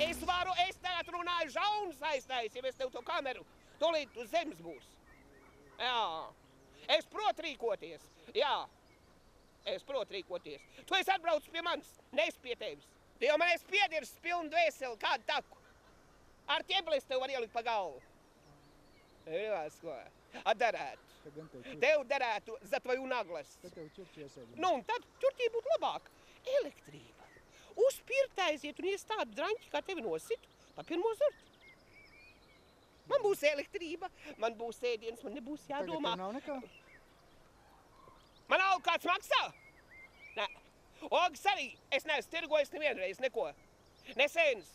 Es tagad runāju žaunas aiztais, ja es tev to kameru, tolīt uz zemes būs. Jā, es protu rīkoties, jā. Es protu rīkoties. Tu esi atbraucis pie manis, neesi pie tevis. Tev man esi piedirs pilnu dvēseli, kādu taku. Ar ķeblis tev var ielikt pa galvu. Jās, ko? Darētu. Tev darētu za tvoju naglas. Nu, un tad ķurtī būtu labāk. Elektrība. Uzpirt aiziet un ies tādu draņķi, kā tevi nositu, pa pirmo zurti. Man būs elektrība, man būs ēdiens, man nebūs jādomā. Tagad tev nav nekā? Man nav kāds maksā? Nē. Ogas arī, es neesmu tirgojis nevienreiz neko. Nesēns.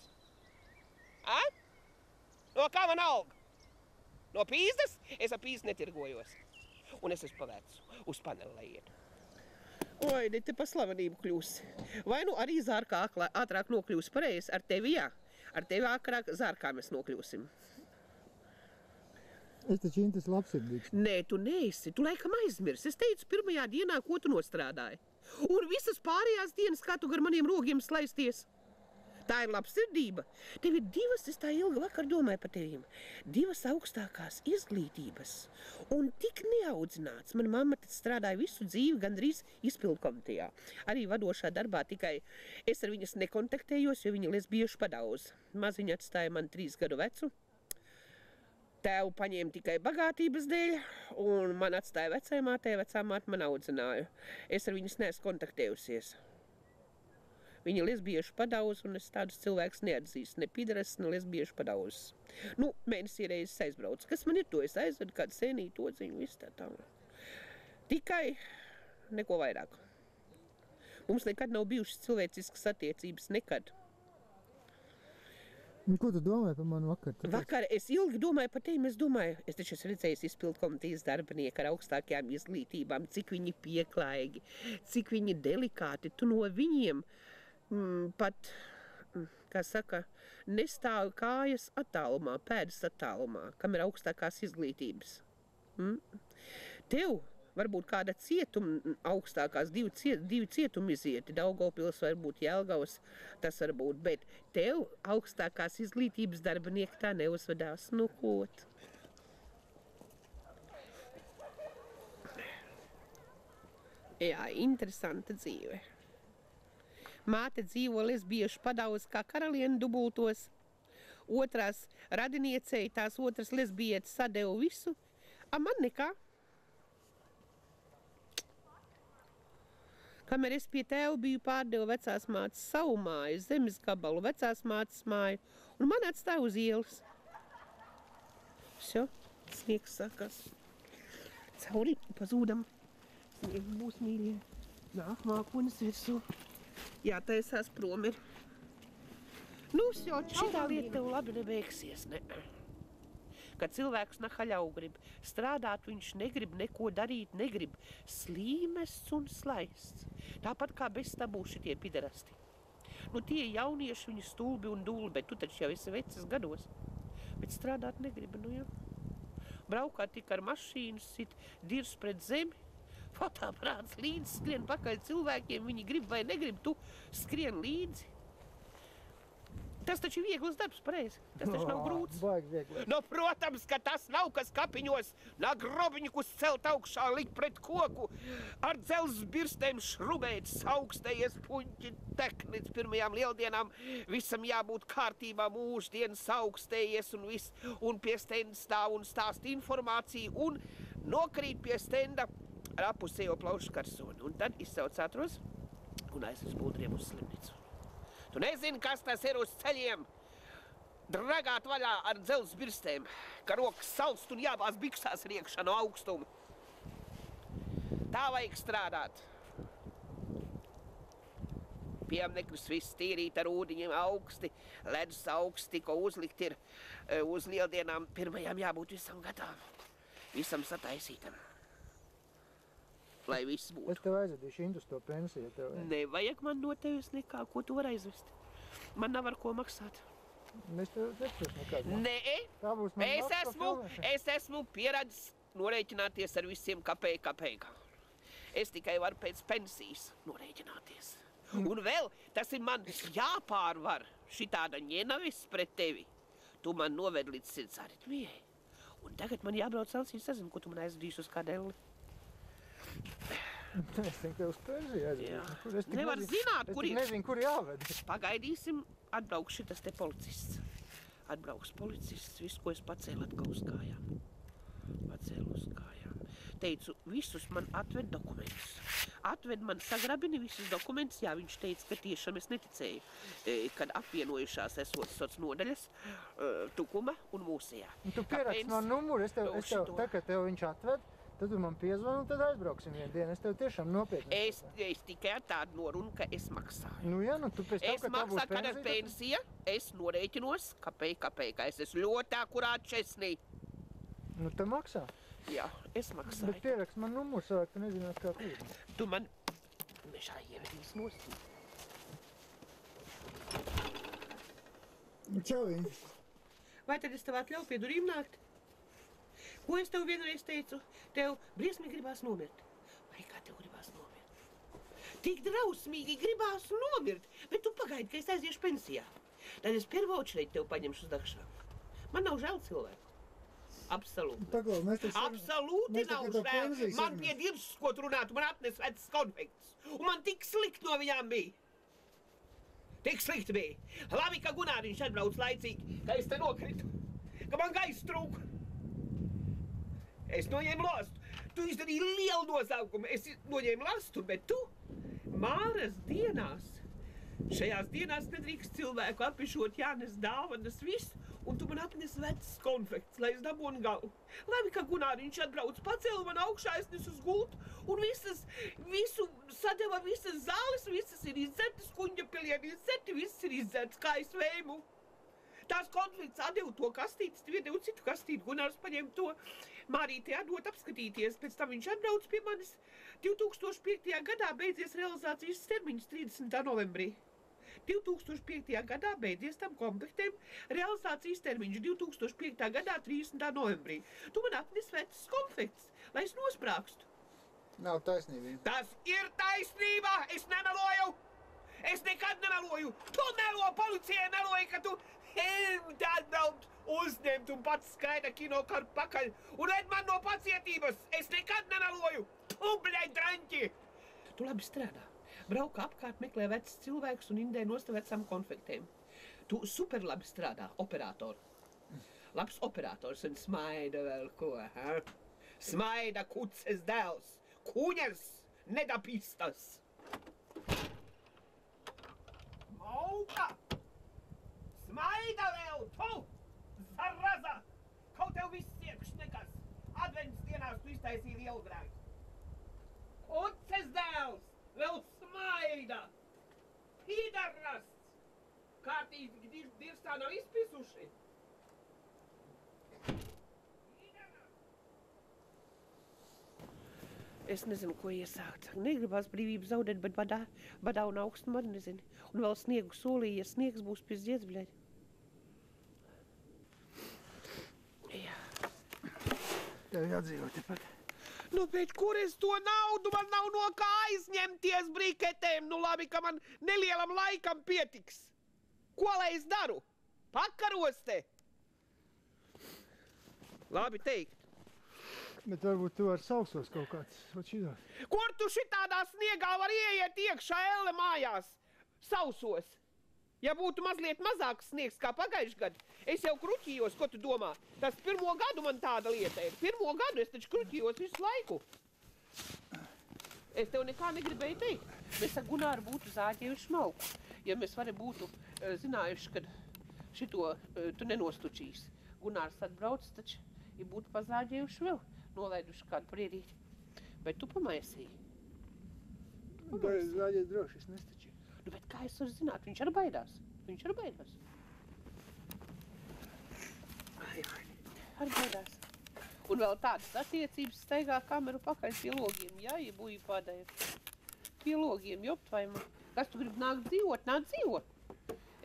A? No kā man alga? No pīzdas? Es ar pīzdu netirgojos. Un es esmu pavēcis uz paneli, lai iet. Oi, te pa slavenību kļūsi. Vai nu arī zārkā ātrāk nokļūsi pareizi? Ar tevi jā. Ar tevi ātrāk zārkā mēs nokļūsim. Es taču Intis labsirdīgs. Nē, tu neesi. Tu laikam aizmirsi. Es teicu pirmajā dienā, ko tu nostrādāji. Un visas pārējās dienas, kā tu gar maniem rogiem slaisties. Tā ir labsirdība. Tev ir divas, es tā ilgi vakar domāju par tevīm, divas augstākās izglītības. Un tik neaudzināts. Mana mamma tad strādāja visu dzīvi gandrīz izpildu komitejā. Arī vadošā darbā, tikai es ar viņas nekontaktējos, jo viņa lesbiešu padauz. Maziņa atstāja man 3 gadu vecu. Tēvu paņēma tikai bagātības dēļ, un man atstāja vecai mātei, vecā māte man audzināja. Es ar viņas neesmu kontaktējusies. Viņa lesbiešu padauz, un es tādus cilvēkus neatzīstu, ne pideras, ne lesbiešu padauzes. Nu, mēnesī reizes aizbrauc. Kas man ir to? Es aizvedu kādu sēnītu, odziņu, visu tā. Tikai neko vairāk. Mums nekad nav bijušas cilvēciskas attiecības, nekad. Ko tu domāji par mani vakar? Vakar es ilgi domāju par tevi, es taču esmu redzējis izpildu komitejas darbinieku ar augstākajām izglītībām, cik viņi pieklājīgi, cik viņi delikāti. Tu no viņiem pat, kā saka, nestāvi kājas attālumā, pēdas attālumā, kam ir augstākās izglītības. Tev varbūt kāda cietuma augstākās, divi cietumi izieti, Daugavpils, varbūt Jelgavas, tas varbūt, bet tev augstākās izglītības darbinieki tā neuzvedās, nu kot. Jā, interesanta dzīve. Māte dzīvo lesbiešu padauz kā karalieni dubultos, otrās radiniecei, tās otras lesbietes sadeva visu, a man nekā. Kamēr es pie tēva biju pārdevu vecās mātes savu māju, zemes gabalu, vecās mātes māju, un man atstāja uz ielas. Šo, sniegs sakās. Cauri pazūdam. Sniegs būs mīļie. Nāk mākonis virsū. Jātaisās prom ir. Nu, šo, šitā lieta tev labi nebeigsies, ne? Kad cilvēks nahaļau grib strādāt, viņš negrib neko darīt, negrib slīmests un slaists. Tāpat kā bez tabū šitie piderasti. Nu, tie jaunieši, viņi stulbi un dulbi, bet tu taču jau esi vecis gados. Bet strādāt negrib, nu jā. Braukāt tik ar mašīnu, sit dirs pret zemi, fotoaparāts līdzi, skrien pakaļ cilvēkiem, viņi grib vai negrib, tu skrien līdzi. Tas taču ir viegls darbs, pareizi. Tas taču nav grūts. Nu, protams, ka tas nav, kas kapiņos grobiņukus celt augšā, likt pret koku, ar dzelzs birstēm šrubēt, augstējies puņķi teknīts pirmajām lieldienām, visam jābūt kārtībā, mūždienas augstējies un viss, un pie stenda stāv un stāst informāciju, un nokrīt pie stenda ar apusējo plaušu karsoni. Un tad izsauc ātros un aizvis būdriem uz slimnicu. Tu nezini, kas tas ir uz ceļiem? Dragāt vaļā ar dzelzs birstēm, ka rokas salst un jābās biksās riekšā no augstuma. Tā vajag strādāt. Piemnekļus viss tīrīt ar ūdiņiem augsti, ledus augsti, ko uzlikt ir uz lieldienām. Pirmajām jābūt visam gatavam, visam sataisītam. Lai viss būtu. Es tev aizvedīšu Indus to pensiju. Nevajag man no tevis nekā, ko tu var aizvest. Man nav ar ko maksāt. Es tev nepiešu nekādu. Nē, es esmu pieradzis norēķināties ar visiem kapēkām. Es tikai varu pēc pensijas norēķināties. Un vēl, tas ir man jāpārvar šitāda ņenavis pret tevi. Tu man noved līdz sirds aritmijai. Un tagad man jābrauc Elsijas sazinu, ko tu man aizvedīsi uz kādu elli. Es teiktu, tev uz Persiju Jā. aizvedīšu. Nevar zināt, kur ir. Es nezinu, kur jāved. Pagaidīsim, atbrauks šitas te policists. Atbrauks policists, visu, ko es pacēlu atkal uz kājām. Pacēlu uz kājām. Teicu, visus man atved dokumentus. Atved man sagrabini visus dokumentus. Jā, viņš teica, ka tiešām es neticēju, kad apvienojušās esot sots nodaļas, Tukuma un Mūsejā. Tu pieraksti man numuru, es tev, tā, kad tev viņš atved, tad tu man piezvani un tad aizbrauksim vienu dienu. Es tev tiešām nopietni. Es tikai ar tādu norunu, ka es maksāju. Nu jā, nu tu pēc tam, Es maksāju, kad ir pensija, es norēķinos, ka es esmu ļoti akurāt česnī. Nu te maksā. Jā, es maksāju. Bet pieraksti man numuru savāk, tu nezinās, kā klīd. Tu man mešā ievedīs nost. Čau, viņi. Vai tad es tev atļauju pie durvīm nākt? Ko es tev vienreiz teicu? Tev briesmīgi gribās nomirt. Vai kā tev gribās nomirt? Tik drausmīgi gribās nomirt, bet tu pagaidi, ka es aiziešu pensijā. Tad es piervaučreit tev paņemšu uz dakšām. Man nav žēl cilvēku. Absolūti. Paklau, mēs te Absolūti nav žēl. Man pie dirzs, ko tu runātu, man atnes vecas konfekts. Un man tik slikti no viņām bija. Tik slikti bija. Labi, ka Gunāriņš atbrauc laicīgi, ka es te nokritu. Ka man gaisa trūka. Es noņēmu lastu. Tu izdarīji lielu nozaukumu. Es noņēmu lastu, bet tu Māras dienās. Šajās dienās nedrīkst cilvēku apišot, jānes dāvanas, visu. Un tu man atnes vecas konfekts, lai es dabūnu galu. Labi, ka Gunāriņš atbrauc, pacēla man augšā, es nesu uz gultu. Un visu sadeva visas zāles, visas ir izdzertas, kuņģa pilieni izdzerti, viss ir izdzerts, kā es vēmu. Tās konflikts atdevu to kastītes, tu iedevu citu kastīti, Gunārs paņem to Mārītei atdot apskatīties. Pēc tam viņš atbrauc pie manis 2005. gadā beidzies realizācijas termiņš 30. novembrī. 2005. gadā beidzies tam komplektiem realizācijas termiņš 2005. gadā 30. novembrī. Tu man atnes vecas konfekts, lai es nosprākstu. Nav taisnība. Tas ir taisnība! Es nemeloju! Es nekad nemeloju! Tu melo, policijai meloji, ka tu atbrauc uzņemt un pats skaida kinokartu pakaļ un ved man no pacietības! Es nekad nemeloju! Tu, bļaļ, draņķi! Tu labi strādā. Brauka apkārt, meklē vecas cilvēkus un indē nost vecām konfektēm. Tu super labi strādā, operatori. Labs operators un smaida vēl ko, ha? Smaida kuces dēls, kuņas, nedapistas. Mauka! Smaida vēl, tu! Zaraza! Kaut tev viss iekš nekas. Advents dienās tu iztaisīji lielu grēku. Kuces dēls! Vēl smaida! Pīdarasts! Kārtīgi dirstā nav izpisuši. Es nezinu, ko iesākt. Negribās brīvību zaudēt, bet badā un augstu man nezinu. Un vēl sniegu solīja, ja sniegs būs pizdziedz, bļaļ. Jā. Tev jādzīvo tepat. Nu, bet kur es to naudu? Man nav no kā aizņemties briketēm. Nu, labi, ka man nelielam laikam pietiks. Ko lai es daru? Pakaros te? Labi teikt. Bet varbūt tu vari sausos kaut kāds. Kur tu šitādā sniegā var ieiet iekšā Elle mājās? Sausos. Ja būtu mazliet mazāks sniegs kā pagājuši gadu, es jau kruķījos, ko tu domā? Tas pirmo gadu man tāda lieta ir. Pirmo gadu es taču kruķījos visu laiku. Es tev nekā negribēju teikt. Mēs ar Gunāru būtu zāģējuši malku. Ja mēs vari būtu zinājuši, kad šito tu nenostučīs. Gunārs atbrauc, taču ja būtu pazāģējuši vēl, nolaiduši kādu prierīti. Bet tu pamaisīji. Zāģēt droši, es nestačīju. Nu, bet kā es varu zināt? Viņš arī baidās. Viņš arī baidās. Arī baidās. Un vēl tādas attiecības staigā kameru pakaļ pie logiem. Jā, ja buji pādāja. Pie logiem, jopt vai man. Kas tu gribi nākt dzīvot? Nāk dzīvot.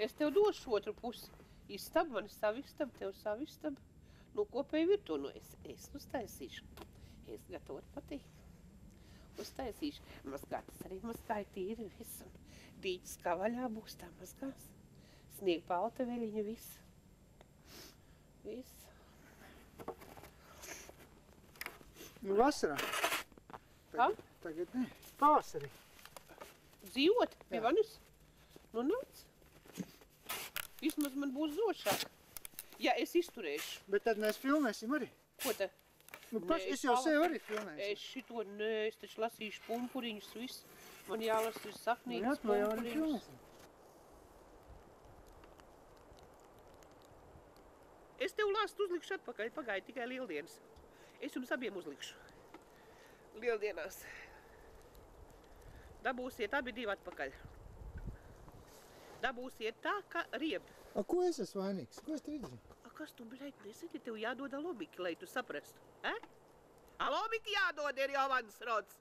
Es tev došu otru pusi. Istab, man savu istabu, tev savu istabu. Nu, kopēju virtu. Nu, es uztaisīšu. Es gatavot pateikt. Uztaisīšu. Mazgātas arī mazgāju tīri visu. Dīķis kā vaļā būs, tā mazgās. Snieg palta veļiņa, viss. Viss. Nu, vasarā. Tagad ne. Pavasarī. Dzīvot pie vanis? Nu, nāc. Vismaz man būs drošāk. Ja es izturēšu. Bet tad mēs filmēsim arī. Ko te? Nu, es jau sev arī filmēšu. Es šito, nē, es taču lasīšu pumpuriņus, viss. Man jālas ir saknīgas Jā, to jau arī pumpuriņus. filmēsim. Es tev lāstu uzlikšu atpakaļ, pagāja tikai lieldienas. Es jums abiem uzlikšu. Lieldienās. Dabūsiet abi divi atpakaļ. Dabūsiet tā, ka rieb. A, ko es esmu vainīgs? Ko es tev izdarīju? Kas tu, bļaļ, nesaki, tev jādod alobiki, lai tu saprastu, Alobiki jādod, ir jau mans rods.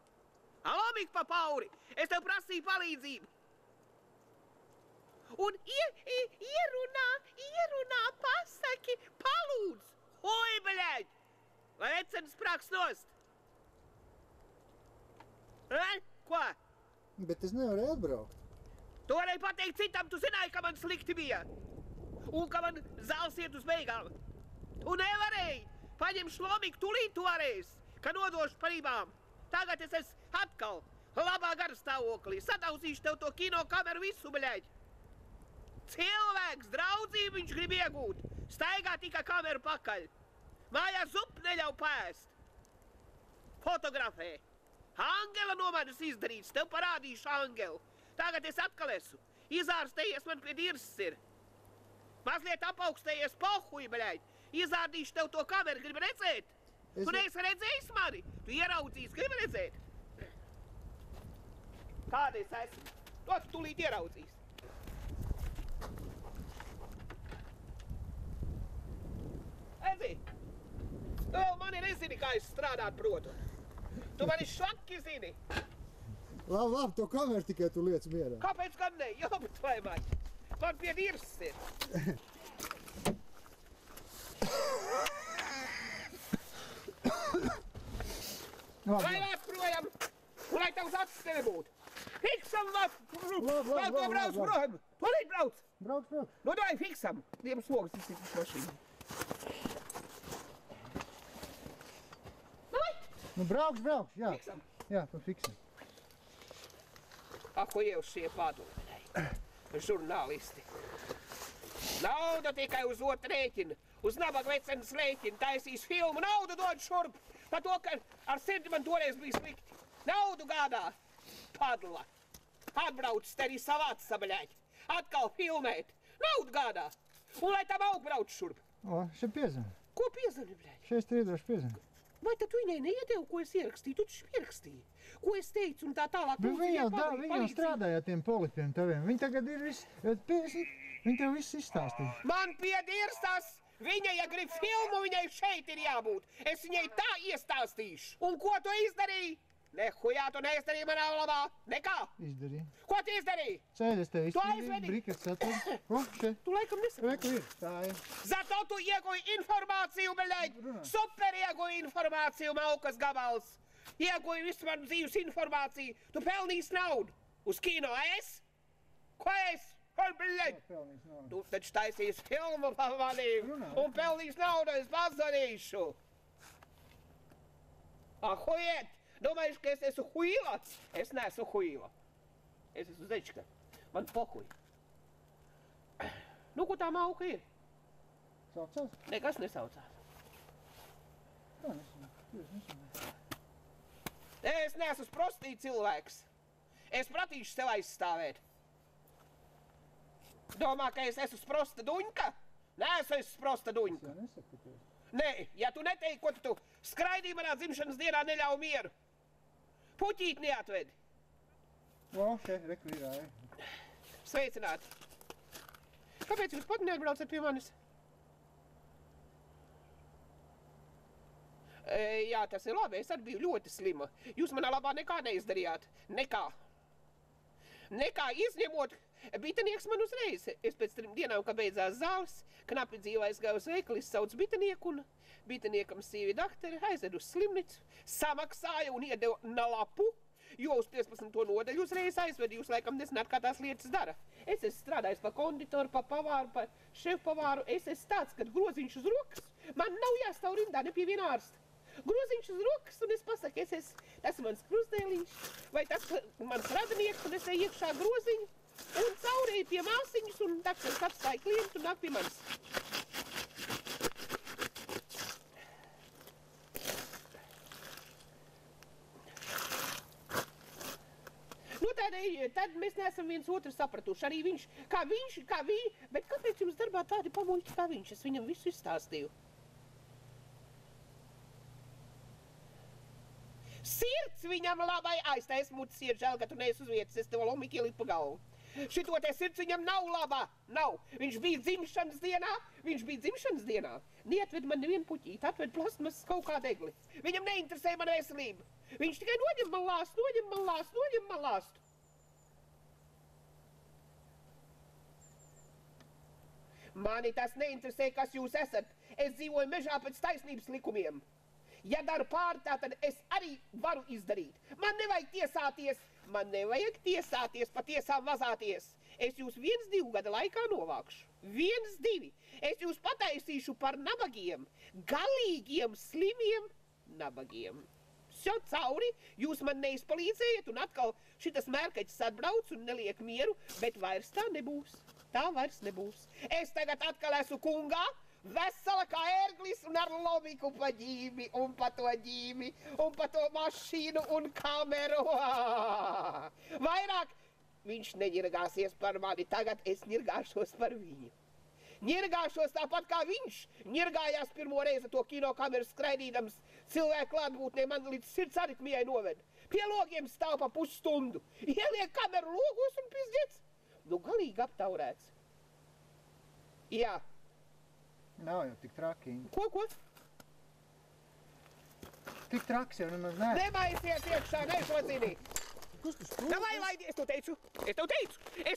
Alobiki pa pauri, es tev prasīju palīdzību. Un ierunā, pasaki, palūdz. Oi, bļaļ, vai ecenis praks nost? Ko? Bet es nevarēju atbraukt. Tu varēji pateikt citam, tu zināji, ka man slikti bija. Un ka man zāles iet uz beigām. Tu nevarēji. Paņem šlomīgi, tūlīt tu varēsi, ka nodošu parībām. Tagad es esmu atkal labā garstāvoklī. Satausīšu tev to kino kameru visu, bļaļ. Cilvēks, draudzību viņš grib iegūt. Staigā tikai kameru pakaļ. Mājās zupu neļauj pēst. Fotografē. Angela no manis izdarīts, tev parādīšu Angelu. Tagad es atkal esmu. Izārstējies man pie dirses ir. Mazliet apaugstējies pohuji, bļaļ. Izārdīšu tev to kameru, gribi redzēt? Tu neesi redzējis mani? Tu ieraudzīs, gribi redzēt? Kāda es esmu? To tu tūlīt ieraudzīs. Edzi, tu vēl mani nezini, kā es strādāt protu. Tu mani švaki zini. Labi, to kameru tikai tu liec mierā. Kāpēc gan ne? Jā, bet vai maņ? Man pie dirses ir. Lai lāk projām, un lai tavs acis te nebūtu. Fiksam lāk, lai to brauc projām. Tolīt brauc. Brauc. Nu, dai fiksam. Diem slogas izsītas mašīnu. Nu, brauc, jā. Fiksam. Jā, to fiksam. Ako jau šie padomēji. Žurnālisti. Nauda tikai uz otru rēķinu. Uz nabaga vecenas rēķinu taisīs filmu. Naudu dod šurp. Par to, ka ar sirdi man toreiz bija slikti. Naudu gādā. Padla. Atbrauc te arī savāc sabļaļ. Atkal filmēt. Naudu gādā. Un lai tam aug brauc šurp. O, šeit piezana. Ko piezani, bļaļ? Šeit strīdoši piezana. Vai tad tu viņai neiedevu, ko es ierakstīju? Tu taču pierakstīji. Ko es teicu un tā tālāk. Viņi jau strādāja tiem polipiem taviem. Viņi tagad ir viss, viņi tev viss izstāstīja. Man piedirstas! Viņa, ja grib filmu, viņai šeit ir jābūt. Es viņai tā iestāstīšu. Un ko tu izdarīji? Nehujā tu neizdarīji manā labā. Nekā. Izdarīja. Ko tu izdarīji? Sēdes tev Tu aizvedi. Brikets atved. O, šeit. Tu laikam nesaproti. Reku ir. Tā ir. Zato tu ieguvi informāciju, beļaļ. Super ieguvi informāciju, malkas gabals. Ieguvi visu manu dzīves informāciju. Tu pelnīsi naudu. Uz kino es? Ko es? Tu taču taisīs filmu par manīm un pelnīs naudu, es pazvanīšu. Ahujiet! Domājuši, ka es esmu huīla? Es neesmu huīla. Es esmu zečka. Man pohuj. Nu, ko tā mauka ir? Saucās? Nekas nesaucās. Kā nesanāk? Es neesmu sprostī cilvēks. Es pratīšu sev aizstāvēt. Domā, ka es esmu sprosta duņka? Nē, es esmu sprosta duņka. Jā, nesakies. Nē, ja tu neteiksi, ko tu skraidīji manā dzimšanas dienā, neļauj mieru. Puķīt neatvedi. O, šeit, reku ir, jā. Sveicināti. Kāpēc jūs pat neatbraucat pie manis? Jā, tas ir labi, es arī biju ļoti slima. Jūs manā labā nekā neizdarījāt. Nekā. Nekā izņemot, bitanieks man uzreiz. Es pēc 3 dienām, kad beidzās zāles, knapi dzīvā aizgāju uz veikalu, izsauc bitanieku un bitaniekam sīvi dakteri aizved uz slimnicu, samaksāja un iedeva na lapu, jo uz 15. nodaļu uzreiz aizved, jūs laikam nezināt, kā tās lietas dara. Es esmu strādājis pa konditoru, pa pavāru, pa šefpavāru. Es esmu tāds, kad groziņš uz rokas, man nav jāstāv rindā ne pie viena ārsta. Groziņš uz rokas, un es pasaku, tas ir mans krustēlīšs, vai tas mans radinieks, un es eju iekšā groziņu, un caurēju pie māsiņas, un tā, kad es apstāju klientu, un nāk pie manis. Tad mēs neesam viens otru sapratuši. Arī viņš, bet kāpēc jums darbā tādi pamuļķi kā viņš? Es viņam visu izstāstīju. Sirds viņam labai aiztais mutis ir žēl, ka tu neesi uz vietas, es tev lomīgi ieliku pa galvu. Šito te sirds viņam nav labā, nav. Viņš bija dzimšanas dienā. Neatved man nevienu puķīti, atved plasmas kaut kā degli. Viņam neinteresē mana veselība. Viņš tikai noņem man lāstu. Mani tas neinteresē, kas jūs esat. Es dzīvoju mežā pēc taisnības likumiem. Ja daru pāri tā, tad es arī varu izdarīt. Man nevajag tiesāties, patiesām vazāties. Es jūs 1-2 gada laikā novākšu. 1-2. Es jūs pataisīšu par nabagiem, galīgiem, slimiem nabagiem. Šo cauri, jūs man neizpalīdzējat, un atkal šitas mērkaķis atbrauc un neliek mieru, bet vairs tā nebūs. Tā vairs nebūs. Es tagad atkal esmu kungā, vesela kā ērglis un ar lomiku pa ģīmi, un pa to mašīnu un kameru. Vairāk viņš neņirgāsies par mani, tagad es ņirgāšos par viņu. Ņirgāšos tāpat kā viņš ņirgājās pirmo reizi to kinokameru skraidīdams cilvēku klātbūtnē man līdz sirds aritmijai noved. Pie logiem stāv pa pusstundu, ieliek kameru logos un pizdiets. Nu, galīgi aptaurēts. Jā. Nav jau tik traki. Ko? Tik traks jau nemaz nē. Nemaisies iekšā, neizvadzini. Kas tu stūri? Davai, laidi, es tev teicu. Es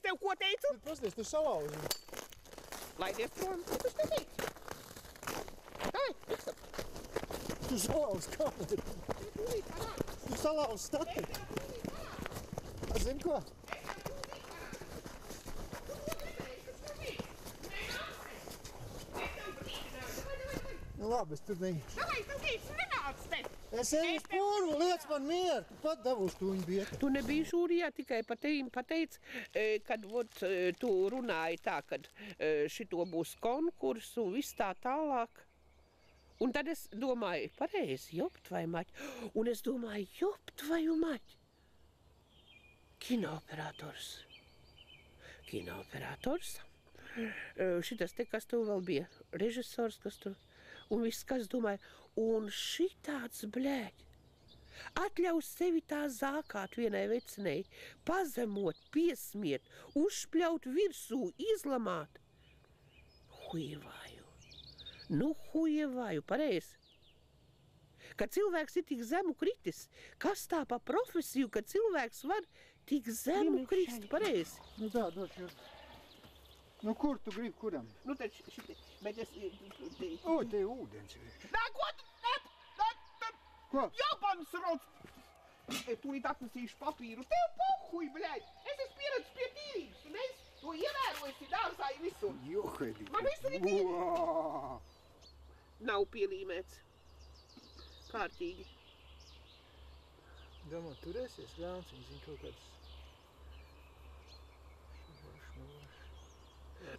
tev ko teicu? Bet pasties, tu salauzi. Laidies prom, es tev teicu. Tā, fiksam. Tu salauzi kameru. Tu salauzi stati. Zini ko? Nu labi, es tur neiešu. Davai, tev teicu, nenāc te. Es eju uz purvu, liec man mieru. Tu pat dabūsi tuņu bietu. Tu nebija žūrijā, tikai pateic, kad tu runāji tā, kad šito būs konkurss un viss tā tālāk. Un tad es domāju, pareizi, jopt vai maķi. Un es domāju, jopt vai maķi. Kinoperators. Šitas te, kas tu vēl bija, režisors, kas tu... Un viss, kas domāja, un šitāds, bļēģi, atļaus sevi tā zākāt vienai vecinei, pazemot, piesmiet, uzšpļaut virsū, izlamāt. Hujevāju, pareizi. Kad cilvēks ir tik zemu kritis, kas tā pa profesiju, kad cilvēks var tik zemu krist, pareizi? Nu tā, došu. Nu kur tu gribi, kuram? Nu taču šitie, bet es... O, te ir ūdens. Nē, ko tu? Ko? Japans rots! Tūlīt atnesīšu papīru. Tev pohuj, bļaļ! Es esmu pieredzis pie tīrības, un es to ievērojusi dārzā ir visur. Johedi. Man visur ir tīrības. Nav pielīmēts. Kārtīgi. Domā, turēsies grāns, viņš kaut kāds...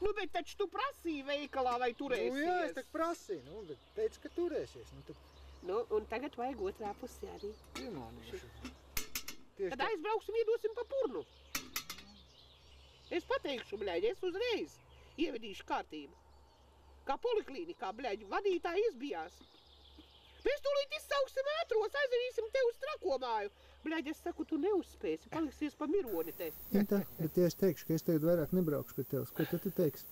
Nu, bet taču tu prasīji veikalā, vai turēsies? Nu jā, es tak prasīju, bet teicu, ka turēsies. Nu, un tagad vajag otrā pusē arī. Iemānīšu. Tad aizbrauksim, iedosim pa purnu. Es pateikšu, bļaļ, es uzreiz ievedīšu kārtību. Kā poliklīnikā, bļaļ, vadītāji izbijās. Mēs tūlīt izsauksim ātros, aizvedīsim tev uz trakomāju. Bļaļ, es saku, tu neuzspēsi, paliksies pa mironi te. Tā, bet ja es teikšu, ka es tagad vairāk nebraukšu pie tevs, ko tad tu teiksi?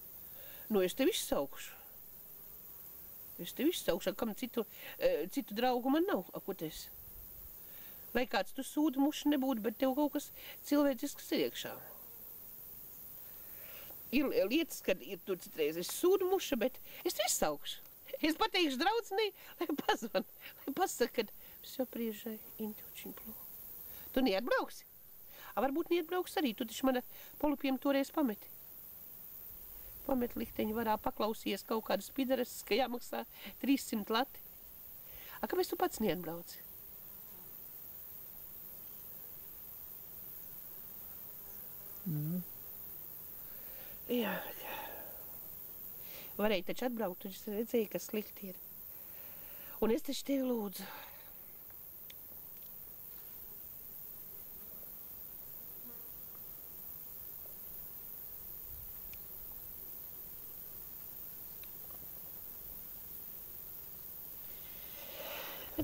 Nu, es tev izsaukšu. Kam citu draugu man nav, ko tas? Vai kāds tu sūdu muši nebūtu, bet tev kaut kas cilvēcisks ir iekšā. Ir lietas, kad ir tu citreiz, es sūdu muša, bet es tev izsaukšu. Es pateikšu draudzenei, lai pasaka, kad всё приезжай, Инте очень плохо. Tu neatbrauksi? Varbūt neatbrauks arī, tu taču mana polupiem toreiz pameti. Pamet likteņu varā paklausies kaut kādas pidaras, ka jāmaksā 300 lati. Kāpēc tu pats neatbrauci? Jā. Varēja taču atbraukt, tu taču redzēji, kas slikti ir. Un es taču tevi lūdzu.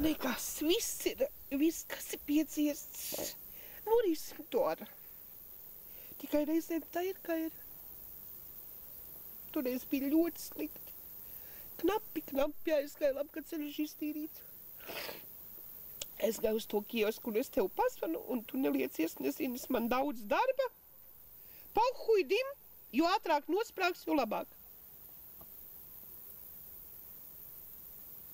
Nekas, viss, kas ir pieciests, norīsim to ar. Tikai reizēm tā ir, kā ir. Toreiz bija ļoti slikti. Knapi aizgāja, labi, kad ceļš iztīrīts. Es gāju uz to kiosku un es tev pasvanu, un tu neliecies, nezini, man daudz darba. Pauhuidim, jo ātrāk nosprāgs, jo labāk.